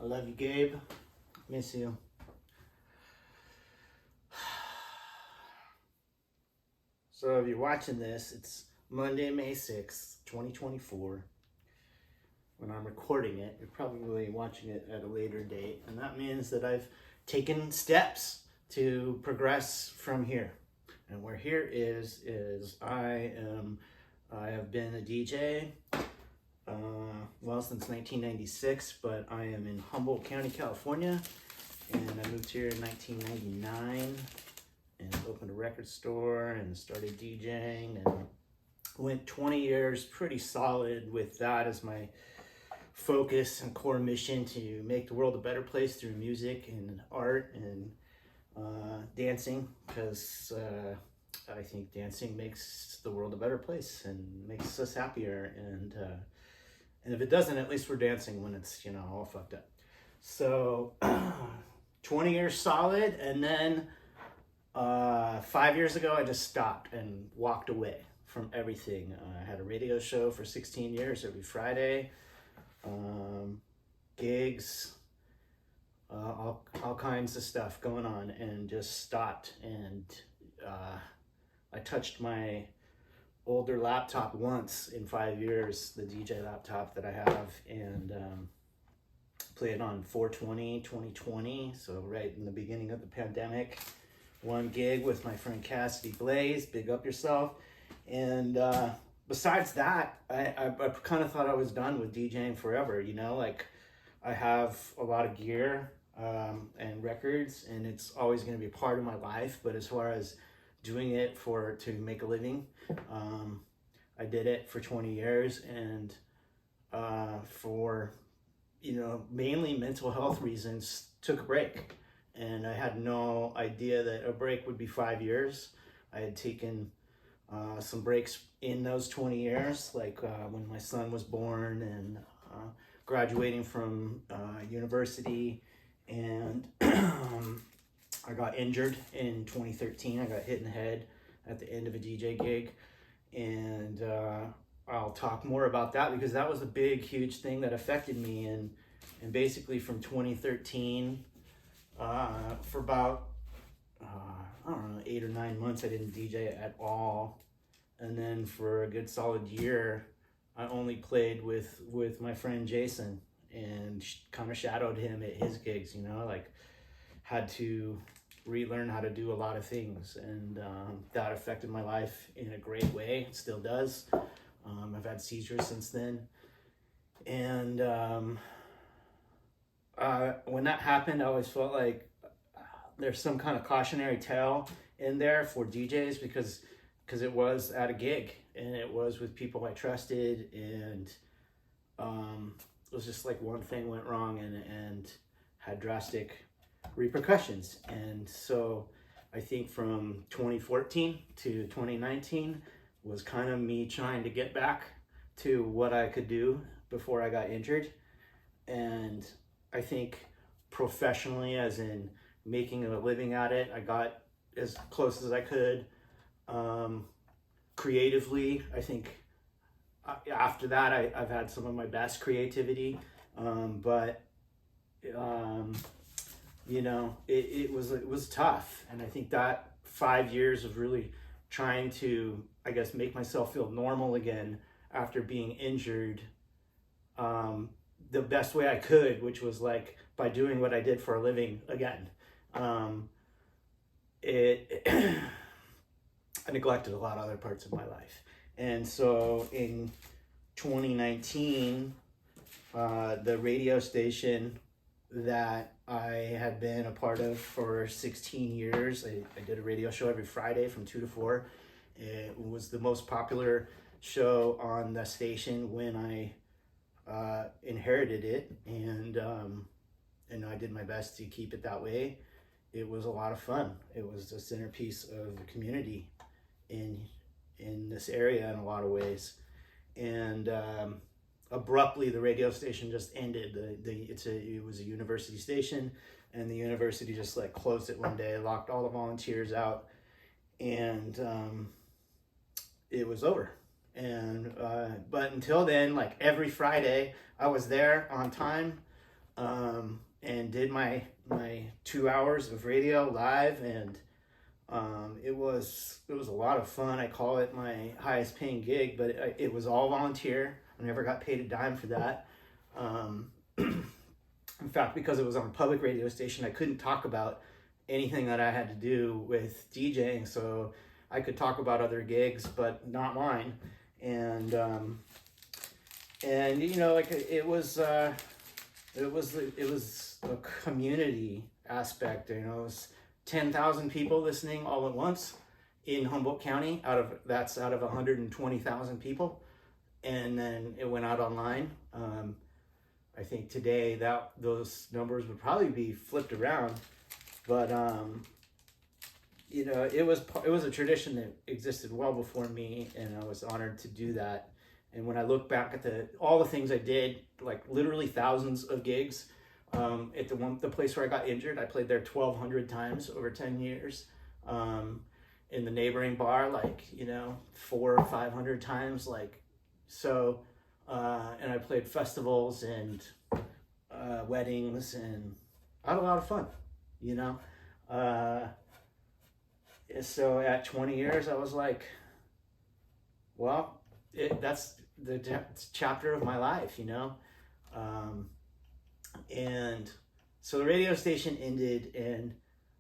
I love you, Gabe. Miss you. So if you're watching this, it's Monday, May 6th, 2024. When I'm recording it, you're probably watching it at a later date. And that means that I've taken steps to progress from here. And where here is I have been a DJ, since 1996, but I am in Humboldt County, California. And I moved here in 1999 and opened a record store and started DJing and went 20 years pretty solid with that as my focus and core mission to make the world a better place through music and art and dancing, because I think dancing makes the world a better place and makes us happier, and if it doesn't, at least we're dancing when it's all fucked up. So 20 years solid, and then 5 years ago I just stopped and walked away from everything. I had a radio show for 16 years every Friday, gigs, all kinds of stuff going on, and just stopped. And I touched my older laptop once in 5 years, the DJ laptop that I have, and played on 4/20, 2020, so right in the beginning of the pandemic. One gig with my friend Cassidy Blaze, big up yourself. And besides that, I kind of thought I was done with DJing forever, like I have a lot of gear and records, and it's always going to be a part of my life. But as far as doing it to make a living, I did it for 20 years, and for mainly mental health reasons, took a break. And I had no idea that a break would be 5 years. I had taken some breaks in those 20 years, like when my son was born and graduating from university, and I got injured in 2013. I got hit in the head at the end of a DJ gig, and I'll talk more about that because that was a big, huge thing that affected me. And basically from 2013, for about, 8 or 9 months, I didn't DJ at all. And then for a good solid year, I only played with my friend Jason and kind of shadowed him at his gigs, had to relearn how to do a lot of things. And that affected my life in a great way. It still does. I've had seizures since then. And when that happened, I always felt like there's some kind of cautionary tale in there for DJs, because it was at a gig and it was with people I trusted, and it was just like one thing went wrong and had drastic repercussions. And so I think from 2014 to 2019 was kind of me trying to get back to what I could do before I got injured. And I think professionally, as in making a living at it, I got as close as I could. Creatively, I think after that, I've had some of my best creativity. But it was tough. And I think that 5 years of really trying to, I guess, make myself feel normal again after being injured, the best way I could, which was like by doing what I did for a living again. I neglected a lot of other parts of my life. And so in 2019, the radio station that I had been a part of for 16 years, I did a radio show every Friday from 2 to 4. It was the most popular show on the station when I inherited it, and I did my best to keep it that way. It was a lot of fun. It was the centerpiece of the community in this area in a lot of ways. And abruptly, the radio station just ended. It was a university station, and the university just like closed it one day, locked all the volunteers out, and it was over. And but until then, like every Friday, I was there on time, and did my 2 hours of radio live, and it was a lot of fun. I call it my highest paying gig, but it was all volunteer. I never got paid a dime for that. In fact, because it was on a public radio station, I couldn't talk about anything that I had to do with DJing. So I could talk about other gigs, but not mine. And you know, like it was a community aspect. You know, it was 10,000 people listening all at once in Humboldt County. That's out of 120,000 people, and then it went out online. I think today those numbers would probably be flipped around, but you know, it was a tradition that existed well before me, and I was honored to do that. And when I look back at all the things I did, like literally thousands of gigs, at the place where I got injured, I played there 1,200 times over 10 years. In the neighboring bar, like, you know, 400 or 500 times, like, so. And I played festivals and weddings, and I had a lot of fun, you know. So at 20 years, I was like, well, that's the chapter of my life, you know. And so the radio station ended, and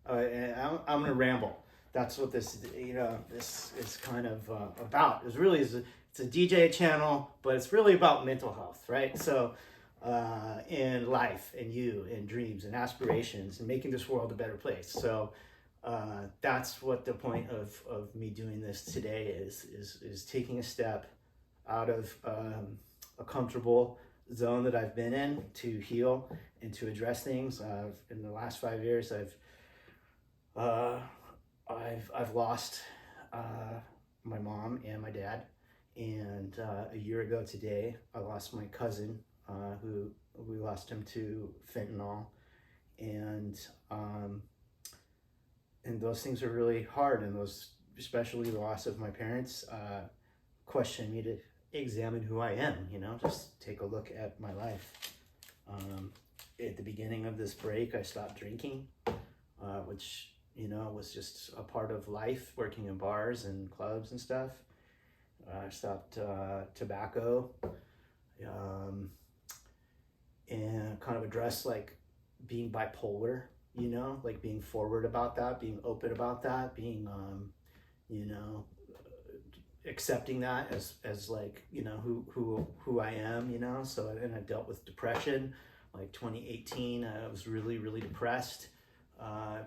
I'm gonna ramble. That's what this, you know, this is kind of about. It's a DJ channel, but it's really about mental health, right? So, and life, and you, and dreams, and aspirations, and making this world a better place. So, that's what the point of me doing this today is taking a step out of a comfortable zone that I've been in to heal and to address things. In the last 5 years, I've lost my mom and my dad. And a year ago today, I lost my cousin, who we lost him to fentanyl, and those things are really hard. And those, especially the loss of my parents, question me to examine who I am. You know, just take a look at my life. At the beginning of this break, I stopped drinking, which, you know, was just a part of life, working in bars and clubs and stuff. I stopped tobacco, and kind of addressed like being bipolar, you know, like being forward about that, being open about that, being, you know, accepting that as like, you know, who I am, you know. So, and I dealt with depression, like 2018, I was really, really depressed.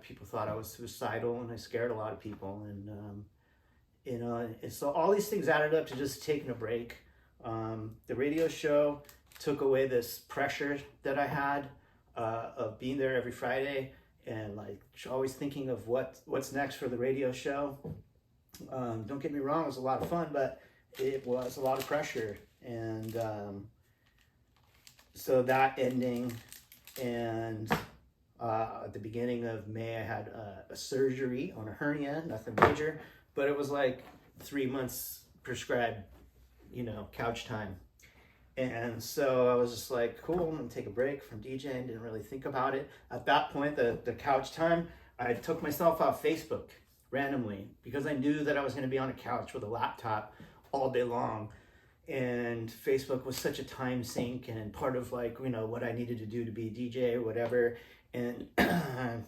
People thought I was suicidal, and I scared a lot of people, and, you know, and so all these things added up to just taking a break. The radio show took away this pressure that I had of being there every Friday, and like always thinking of what's next for the radio show. Don't get me wrong, it was a lot of fun, but it was a lot of pressure. And so that ending, and at the beginning of May, I had a surgery on a hernia, nothing major, but it was like 3 months prescribed, you know, couch time. And so I was just like, cool, I'm gonna take a break from DJing, didn't really think about it. At that point, the couch time, I took myself off Facebook randomly because I knew that I was gonna be on a couch with a laptop all day long. And Facebook was such a time sink and part of like, you know, what I needed to do to be a DJ or whatever. And I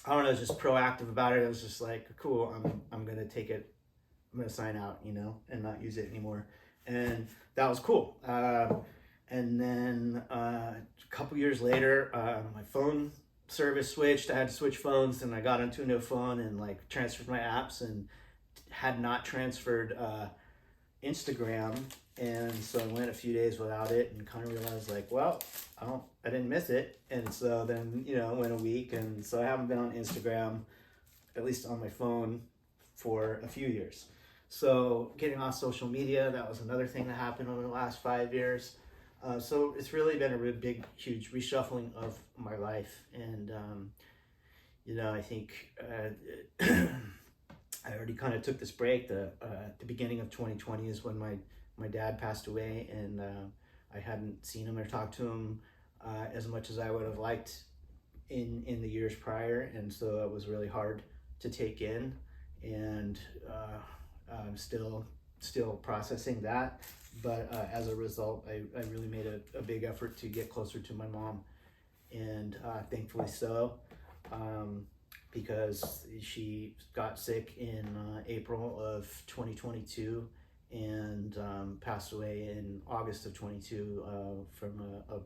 don't know, I was just proactive about it. I was just like, cool, I'm gonna take it, I'm gonna sign out, you know, and not use it anymore. And that was cool. And then a couple years later, my phone service switched. I had to switch phones, and I got onto a new phone and like transferred my apps, and had not transferred Instagram. And so I went a few days without it, and kind of realized like, well, I didn't miss it. And so then, you know, it went a week, and so I haven't been on Instagram, at least on my phone, for a few years. So getting off social media, that was another thing that happened over the last 5 years. So it's really been a really big, huge reshuffling of my life. And, you know, I think I already kind of took this break. The beginning of 2020 is when my dad passed away, and I hadn't seen him or talked to him as much as I would have liked in the years prior, and so it was really hard to take in, and I'm still processing that. But as a result, I really made a big effort to get closer to my mom, and thankfully so, because she got sick in April of 2022 and passed away in August of 22 from a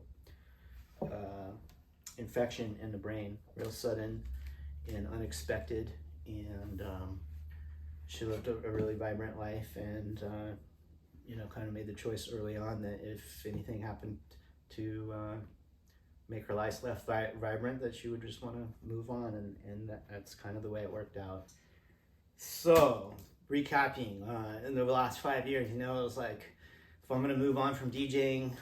infection in the brain, real sudden and unexpected, and she lived a really vibrant life, and kind of made the choice early on that if anything happened to make her life less vibrant, that she would just want to move on, and that's kind of the way it worked out. So, recapping, in the last 5 years, it was like, if I'm going to move on from DJing,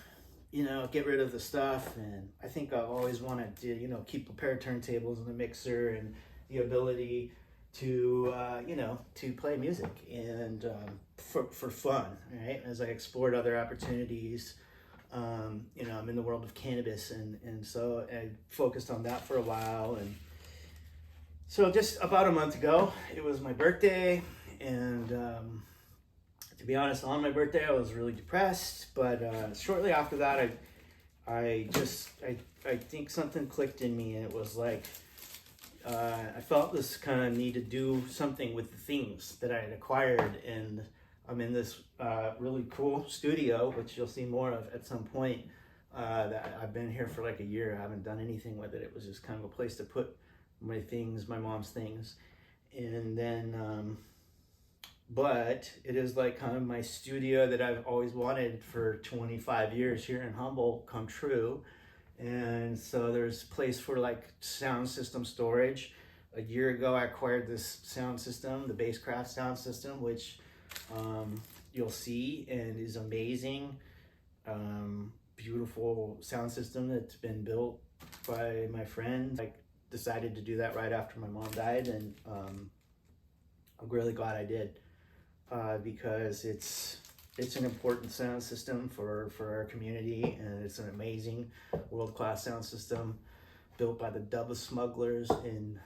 get rid of the stuff, and I think I've always wanted to, keep a pair of turntables and a mixer and the ability to, to play music and for fun, right? As I explored other opportunities, I'm in the world of cannabis, and so I focused on that for a while. And so just about a month ago, it was my birthday, and to be honest, on my birthday, I was really depressed, but shortly after that, I think something clicked in me, and it was like, I felt this kind of need to do something with the things that I had acquired, and I'm in this really cool studio, which you'll see more of at some point, that I've been here for like a year. I haven't done anything with it. It was just kind of a place to put my things, my mom's things, and then but it is like kind of my studio that I've always wanted for 25 years here in Humboldt come true. And so there's a place for like sound system storage. A year ago, I acquired this sound system, the Basscraft sound system, which you'll see and is amazing. Beautiful sound system that's been built by my friend. I decided to do that right after my mom died, and I'm really glad I did. Because it's an important sound system for our community, and it's an amazing world-class sound system built by the Dubba Smugglers in,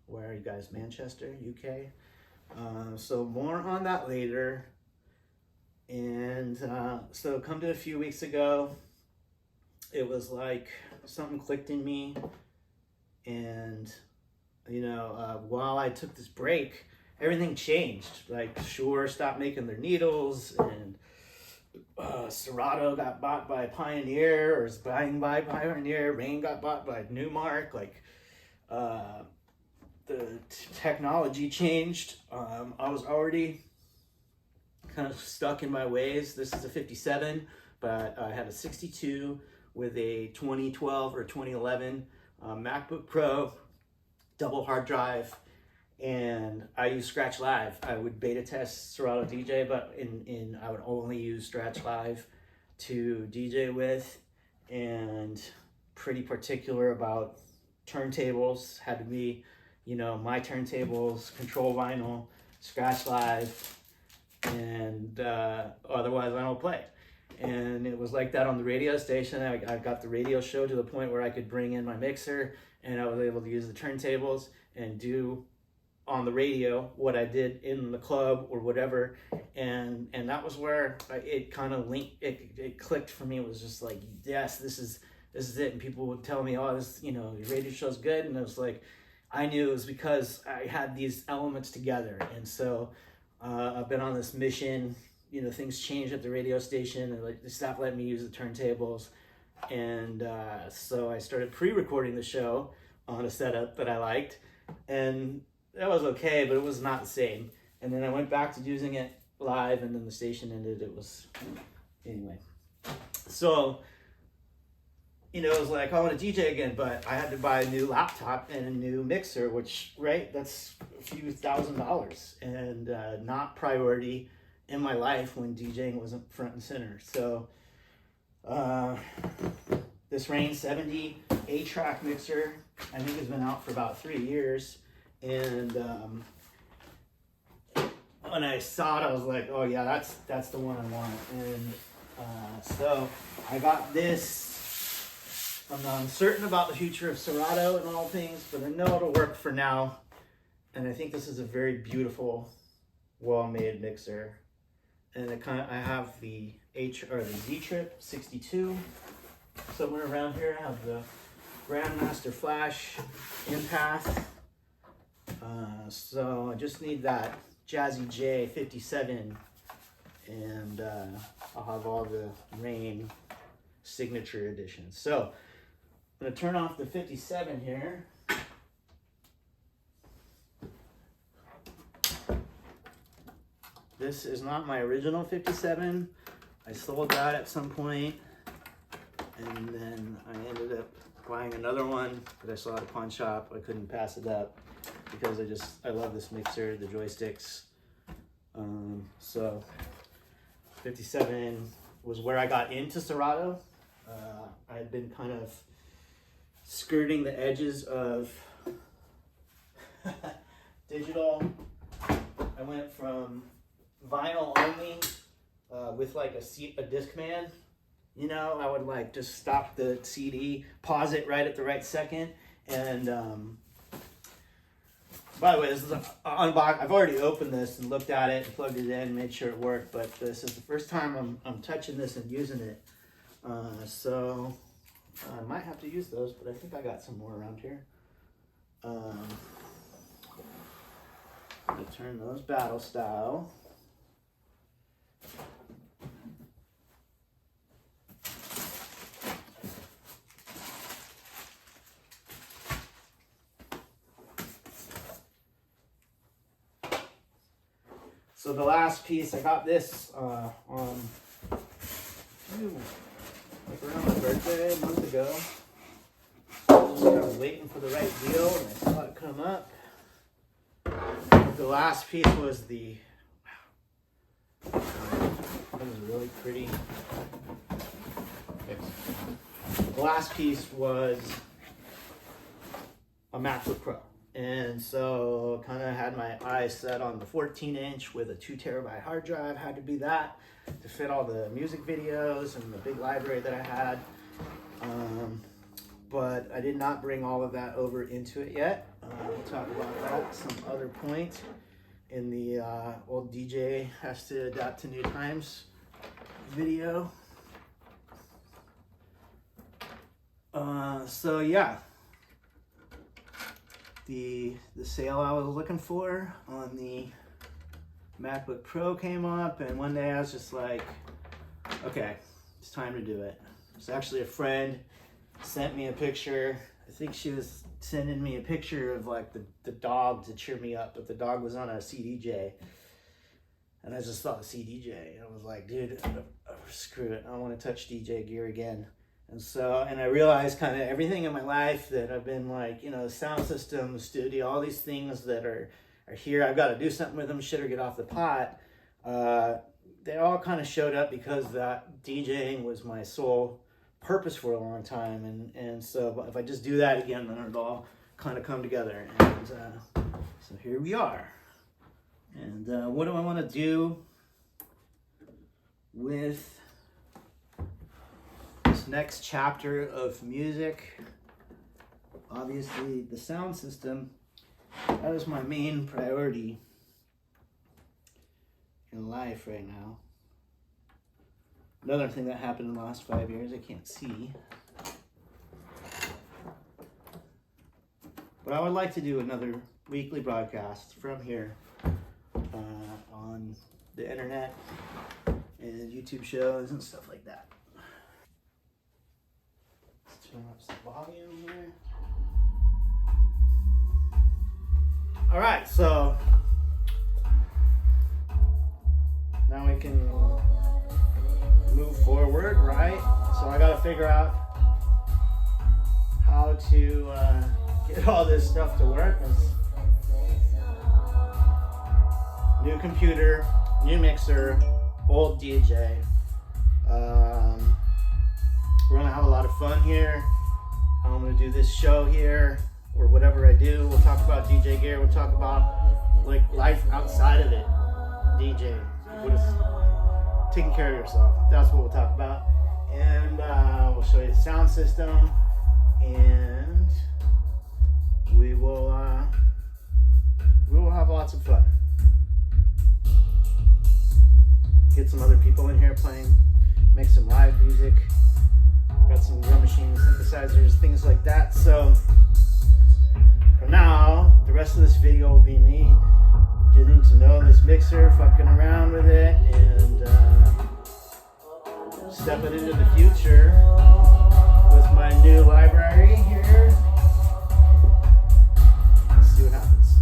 where are you guys, Manchester, UK? So more on that later. And so come to a few weeks ago, it was like something clicked in me, and while I took this break, everything changed. Like Shure stopped making their needles, and Serato got bought by Pioneer, or is buying by Pioneer. RANE got bought by Newmark. Like the technology changed. I was already kind of stuck in my ways. This is a 57, but I had a 62 with a 2012 or 2011 MacBook Pro, double hard drive. And I use Scratch Live. I would beta test Serato DJ, but I would only use Scratch Live to DJ with, and pretty particular about turntables. Had to be, my turntables, control vinyl, Scratch Live, and otherwise I don't play. And it was like that on the radio station. I got the radio show to the point where I could bring in my mixer, and I was able to use the turntables and do on the radio what I did in the club or whatever, and that was where it kind of linked. It clicked for me. It was just like, yes, this is it. And people would tell me, oh, this, your radio show's good, and I was like, I knew it was because I had these elements together. And so I've been on this mission. Things changed at the radio station, and like they stopped letting me use the turntables, and so I started pre-recording the show on a setup that I liked, and that was okay, but it was not the same. And then I went back to using it live, and then the station ended. It was, anyway. So, it was like, I want to DJ again, but I had to buy a new laptop and a new mixer, which, right, that's a few $1,000s, and not priority in my life when DJing wasn't front and center. So, this RANE 70 A track mixer, I think, has been out for about 3 years. And when I saw it, I was like, oh yeah, that's the one I want. And so I got this I'm not uncertain about the future of Serato and all things, but I know it'll work for now. And I think this is a very beautiful, well-made mixer. And I have the Z-Trip 62 somewhere around here. I have the Grandmaster Flash Empath. So I just need that Jazzy J 57, and I'll have all the RANE signature editions. So I'm gonna turn off the 57 here. This is not my original 57. I sold that at some point, and then I ended up buying another one that I saw at a pawn shop. I couldn't pass it up because I love this mixer, the joysticks. So 57 was where I got into Serato. I had been kind of skirting the edges of digital. I went from vinyl only with like a Discman. You know, I would like just stop the CD, pause it right at the right second, and by the way, this is an unbox. I've already opened this and looked at it and plugged it in, made sure it worked, but this is the first time I'm touching this and using it. So I might have to use those, but I think I got some more around here. I'm gonna turn those battle style. So the last piece, I got this on like around my birthday a month ago. I was waiting for the right deal and I saw it come up. The last piece was that was really pretty. The last piece was a MacBook Pro. And so kind of had my eyes set on the 14-inch with a 2 terabyte hard drive. Had to be that to fit all the music videos and the big library that I had. But I did not bring all of that over into it yet. We'll talk about that at some other point in the old DJ has to adapt to new times video. So yeah. The sale I was looking for on the MacBook Pro came up, and one day I was just like, okay, it's time to do it. It's actually a friend sent me a picture. I think she was sending me a picture of like the dog to cheer me up, but the dog was on a CDJ. And I just thought CDJ, and I was like, dude, screw it, I don't want to touch DJ gear again. And I realized kind of everything in my life that I've been like, you know, the sound system, the studio, all these things that are here, I've got to do something with them, shit or get off the pot. They all kind of showed up because that DJing was my sole purpose for a long time. And so if I just do that again, then it'll all kind of come together. And so here we are. And what do I want to do with next chapter of music? Obviously the sound system, that is my main priority in life right now. Another thing that happened in the last 5 years, I can't see, but I would like to do another weekly broadcast from here on the internet and YouTube shows and stuff like that. Turn up some volume here. All right, so now we can move forward, right? So I got to figure out how to get all this stuff to work. New computer, new mixer, old DJ. We're gonna have a lot of fun here. I'm gonna do this show here, or whatever I do. We'll talk about DJ gear. We'll talk about like life outside of it. DJ, what is taking care of yourself. That's what we'll talk about. And we'll show you the sound system. and we will have lots of fun. Get some other people in here playing, make some live music. Got some drum machines, synthesizers, things like that. So for now, the rest of this video will be me getting to know this mixer, fucking around with it, and stepping into the future with my new library here. Let's see what happens.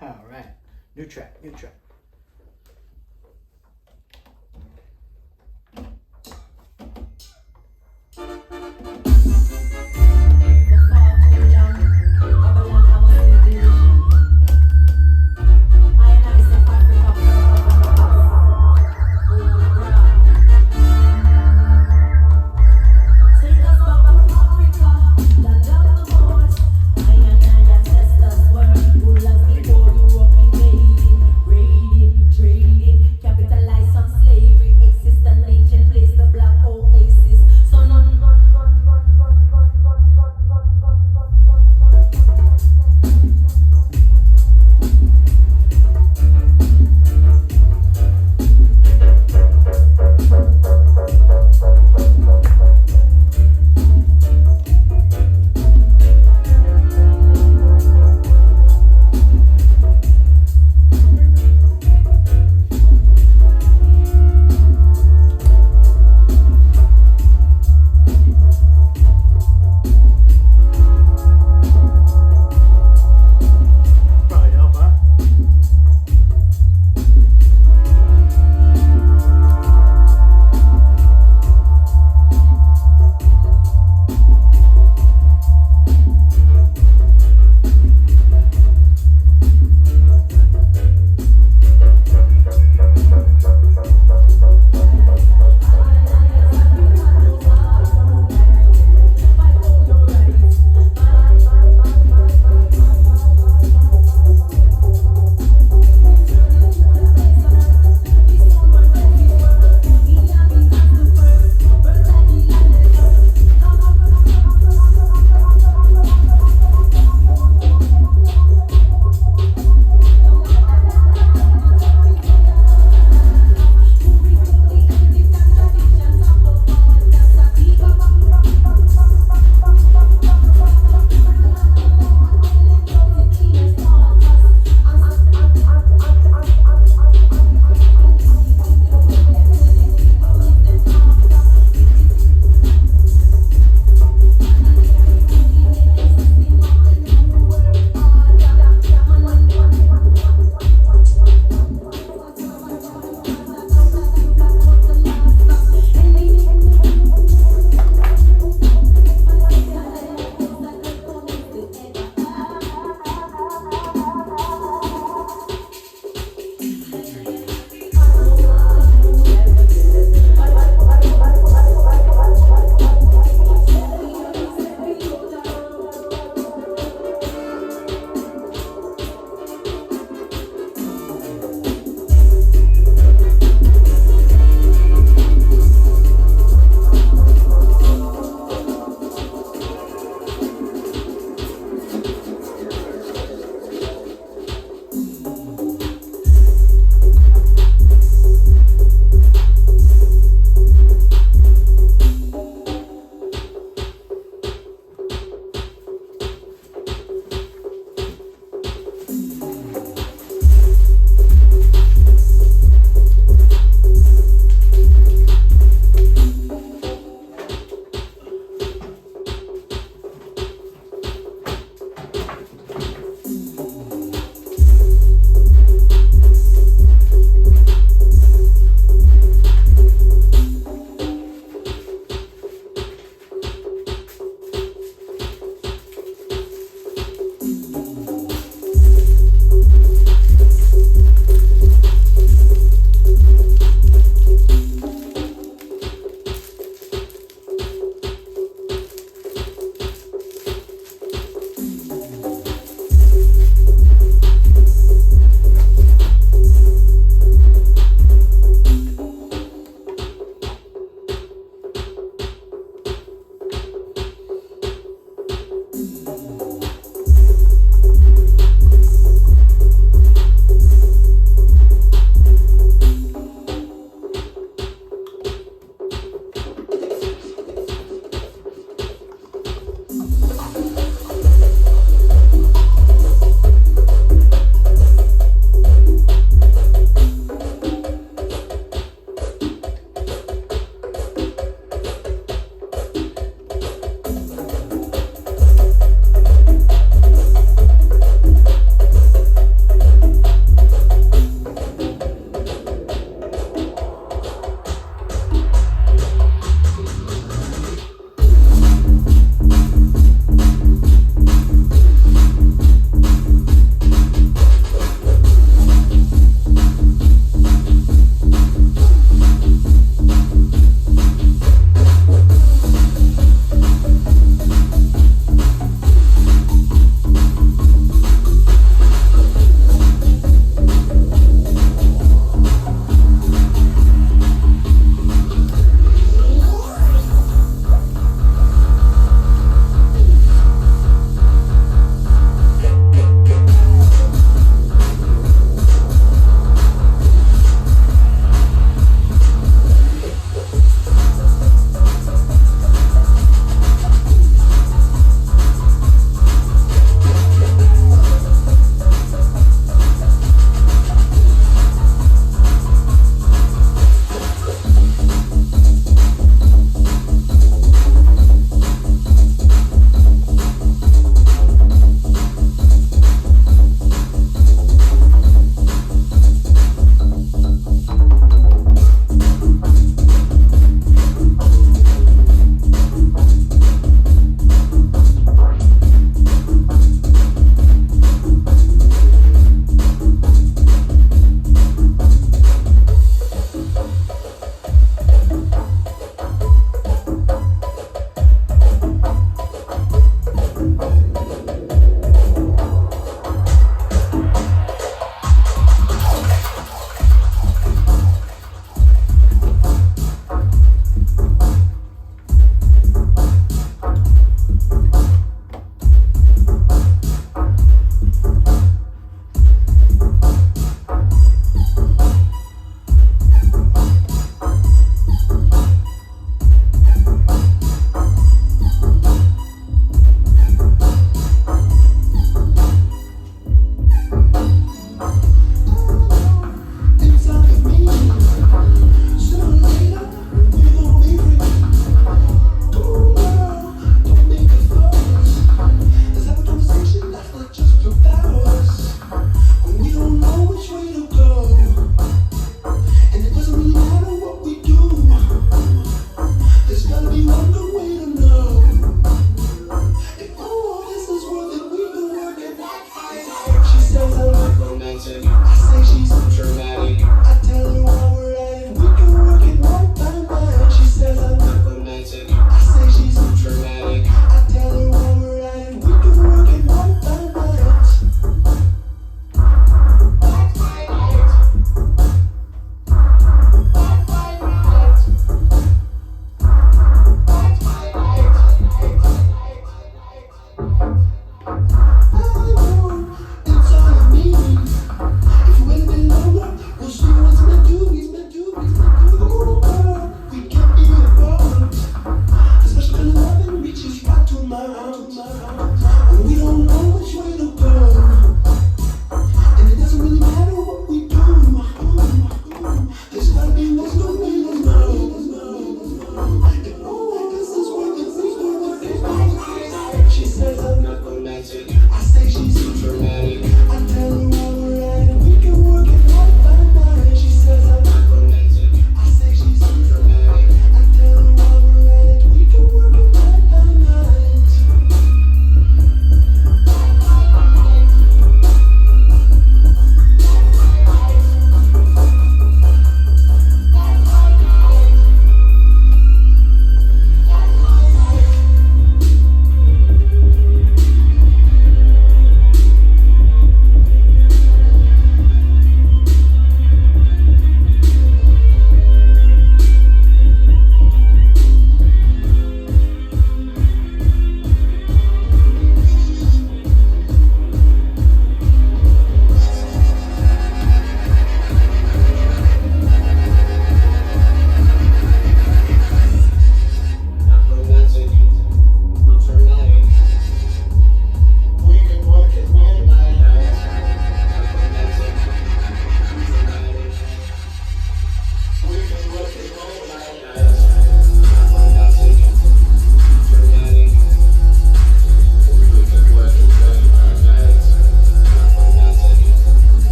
All right, new track. Before you walking, baby,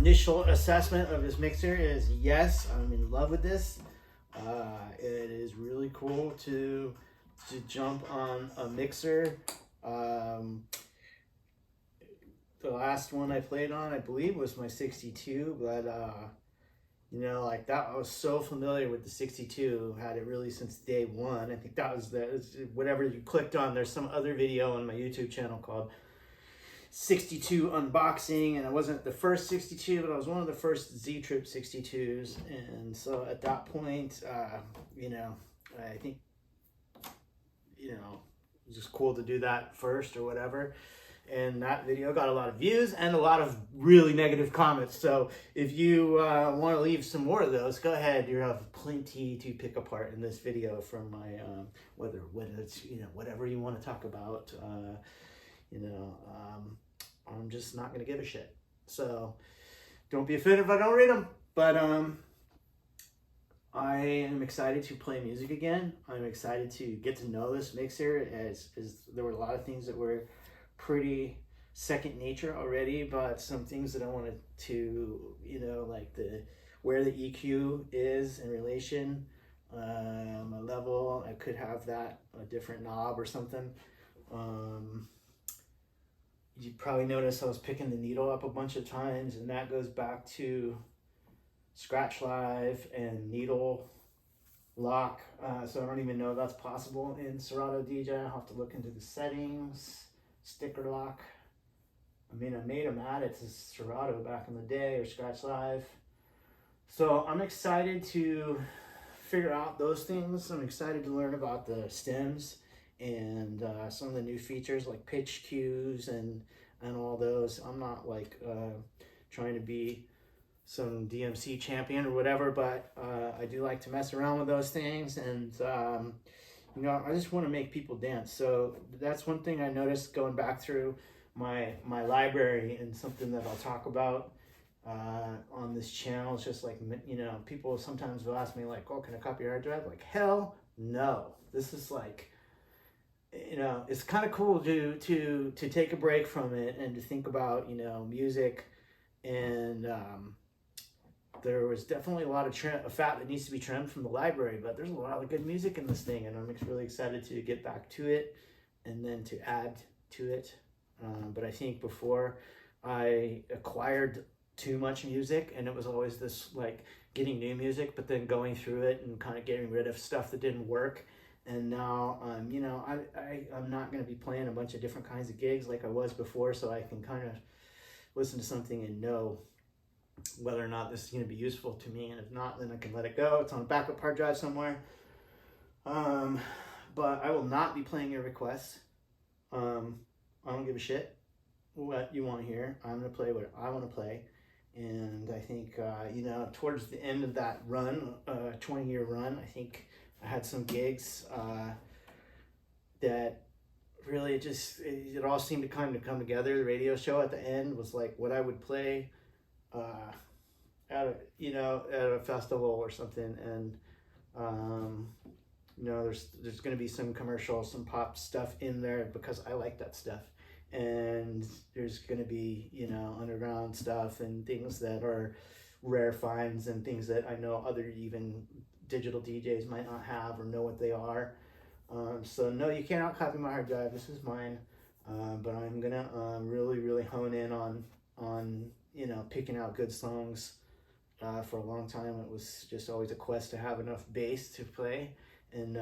initial assessment of this mixer is yes, I'm in love with this. It is really cool to jump on a mixer. The last one I played on, I believe, was my 62, but you know, like that, I was so familiar with the 62, had it really since day one. I think that was whatever you clicked on. There's some other video on my YouTube channel called 62 Unboxing, and I wasn't the first 62, but I was one of the first Z-Trip 62s. And so at that point, you know, I think, you know, it was just cool to do that first or whatever. And that video got a lot of views and a lot of really negative comments. So if you want to leave some more of those, go ahead. You have plenty to pick apart in this video from my whether it's, you know, whatever you want to talk about. You know, I'm just not gonna give a shit. So don't be offended if I don't read them. But I am excited to play music again. I'm excited to get to know this mixer, as there were a lot of things that were pretty second nature already, but some things that I wanted to, you know, like where the EQ is in relation, my level, I could have that a different knob or something. You probably noticed I was picking the needle up a bunch of times, and that goes back to Scratch Live and needle lock. So I don't even know if that's possible in Serato DJ. I'll have to look into the settings. Sticker lock. I mean, I made them add it to Serato back in the day, or Scratch Live. So I'm excited to figure out those things. I'm excited to learn about the stems and some of the new features like pitch cues and all those. I'm not like trying to be some DMC champion or whatever, but I do like to mess around with those things, and you know, I just want to make people dance. So that's one thing I noticed going back through my library, and something that I'll talk about on this channel. It's just like, you know, people sometimes will ask me like, oh, can I copy your hard drive? Like, hell no. This is like, you know, it's kind of cool to take a break from it and to think about, you know, music. And there was definitely a lot of fat that needs to be trimmed from the library, but there's a lot of good music in this thing, and I'm really excited to get back to it and then to add to it. But I think before I acquired too much music, and it was always this like getting new music, but then going through it and kind of getting rid of stuff that didn't work. And now, you know, I'm not going to be playing a bunch of different kinds of gigs like I was before, so I can kind of listen to something and know whether or not this is going to be useful to me, and if not, then I can let it go. It's on a backup hard drive somewhere. But I will not be playing your requests. I don't give a shit what you want to hear. I'm going to play what I want to play. And I think, you know, towards the end of that run, 20-year run, I think I had some gigs that really just, it all seemed to kind of come together. The radio show at the end was like what I would play at a festival or something. And you know, there's going to be some commercial, some pop stuff in there because I like that stuff. And there's going to be, you know, underground stuff and things that are rare finds and things that I know other even digital DJs might not have or know what they are. So no, you cannot copy my hard drive. This is mine. But I'm gonna really hone in on you know, picking out good songs. For a long time, it was just always a quest to have enough bass to play. And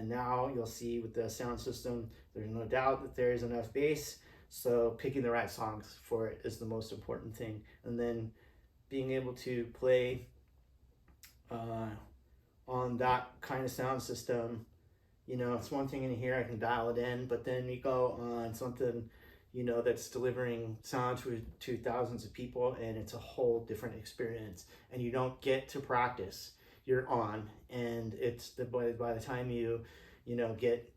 now you'll see with the sound system, there's no doubt that there is enough bass. So picking the right songs for it is the most important thing. And then being able to play on that kind of sound system, you know, it's one thing in here, I can dial it in, but then you go on something, you know, that's delivering sound to thousands of people, and it's a whole different experience. And you don't get to practice. You're on, and it's by the time you know, get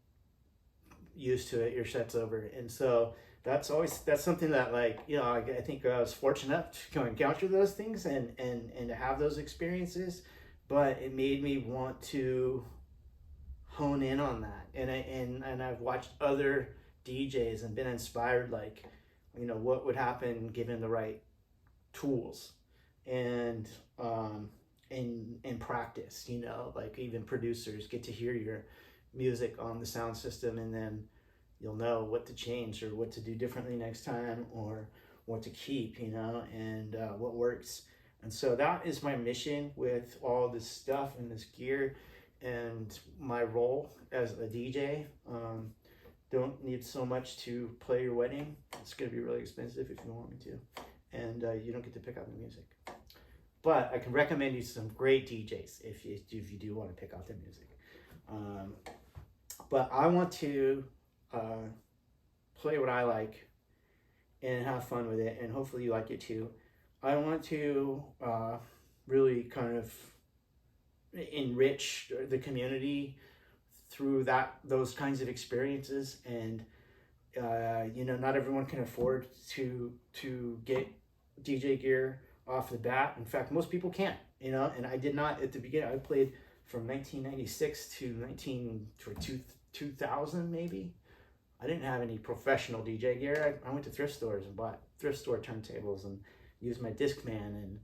used to it, your set's over. And so that's something that, like, you know, I think I was fortunate to encounter those things and to have those experiences, but it made me want to hone in on that. And I've watched other DJs and been inspired, like, you know, what would happen given the right tools. and in practice, you know, like even producers get to hear your music on the sound system, and then you'll know what to change or what to do differently next time, or what to keep, you know, and what works. And so that is my mission with all this stuff and this gear, and my role as a DJ. Don't need so much to play your wedding. It's going to be really expensive if you want me to, and you don't get to pick out the music. But I can recommend you some great DJs if you do want to pick out their music. But I want to play what I like and have fun with it, and hopefully you like it too. I want to really kind of enrich the community through those kinds of experiences, and you know, not everyone can afford to get DJ gear off the bat. In fact, most people can't, you know, and I did not at the beginning. I played from 1996 to 2000 maybe. I didn't have any professional DJ gear. I went to thrift stores and bought thrift store turntables and used my Discman and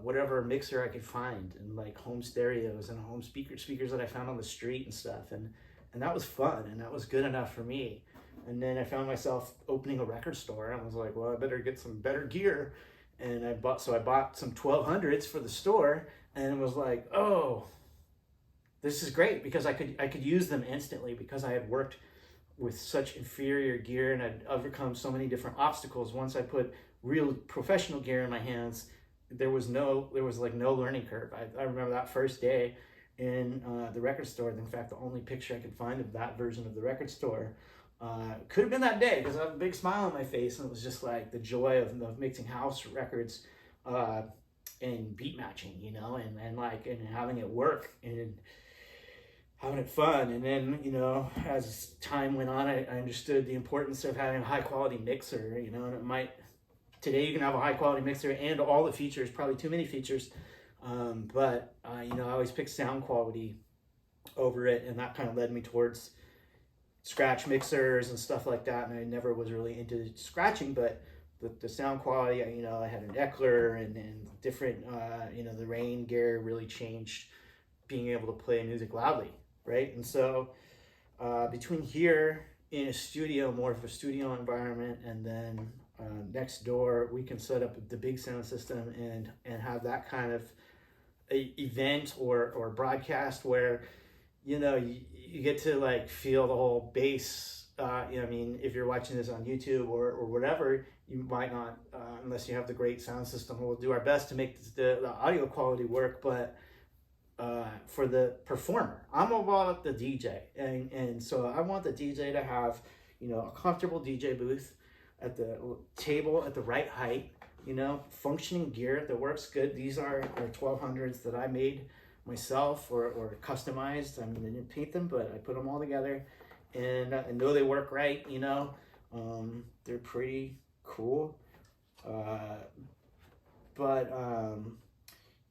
whatever mixer I could find, and like home stereos and home speakers that I found on the street and stuff, and that was fun, and that was good enough for me. And then I found myself opening a record store, and I was like, well, I better get some better gear, and I bought some 1200s for the store, and it was like, oh, this is great, because I could use them instantly, because I had worked with such inferior gear and I'd overcome so many different obstacles. Once I put real professional gear in my hands, there was like no learning curve. I remember that first day in the record store. In fact, the only picture I could find of that version of the record store could have been that day, because I have a big smile on my face, and it was just like the joy of mixing house records and beat matching, you know, and having it work and having it fun. And then, you know, as time went on, I understood the importance of having a high quality mixer, you know, and today you can have a high quality mixer and all the features, probably too many features, but you know, I always picked sound quality over it, and that kind of led me towards scratch mixers and stuff like that. And I never was really into scratching, but the sound quality, you know, I had an Eckler and different, you know, the RANE gear really changed being able to play music loudly, right? And so between here in a studio, more of a studio environment, and then next door we can set up the big sound system and have that kind of a event or broadcast where, you know, you get to like feel the whole bass. You know, I mean, if you're watching this on YouTube or whatever, you might not, unless you have the great sound system. We'll do our best to make the audio quality work, but for the performer, I'm about the DJ, and so I want the DJ to have, you know, a comfortable DJ booth at the table at the right height, you know, functioning gear that works good. These are 1200s that I made myself or customized. I mean, I didn't paint them, but I put them all together, and I know they work right, you know. They're pretty cool, but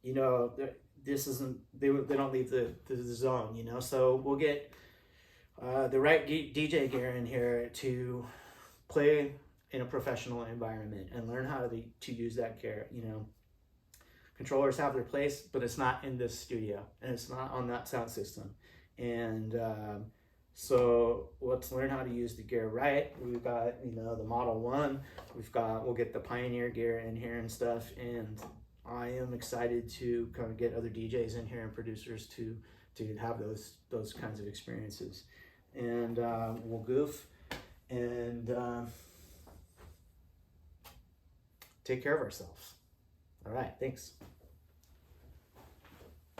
you know, this isn't, they don't leave the zone, you know. So we'll get the right DJ gear in here to play in a professional environment and learn how to use that gear, you know. Controllers have their place, but it's not in this studio, and it's not on that sound system. And so let's learn how to use the gear right. We've got, you know, the Model 1. We'll get the Pioneer gear in here and stuff. And I am excited to kind of get other DJs in here and producers to have those kinds of experiences. And we'll goof and take care of ourselves. All right, thanks.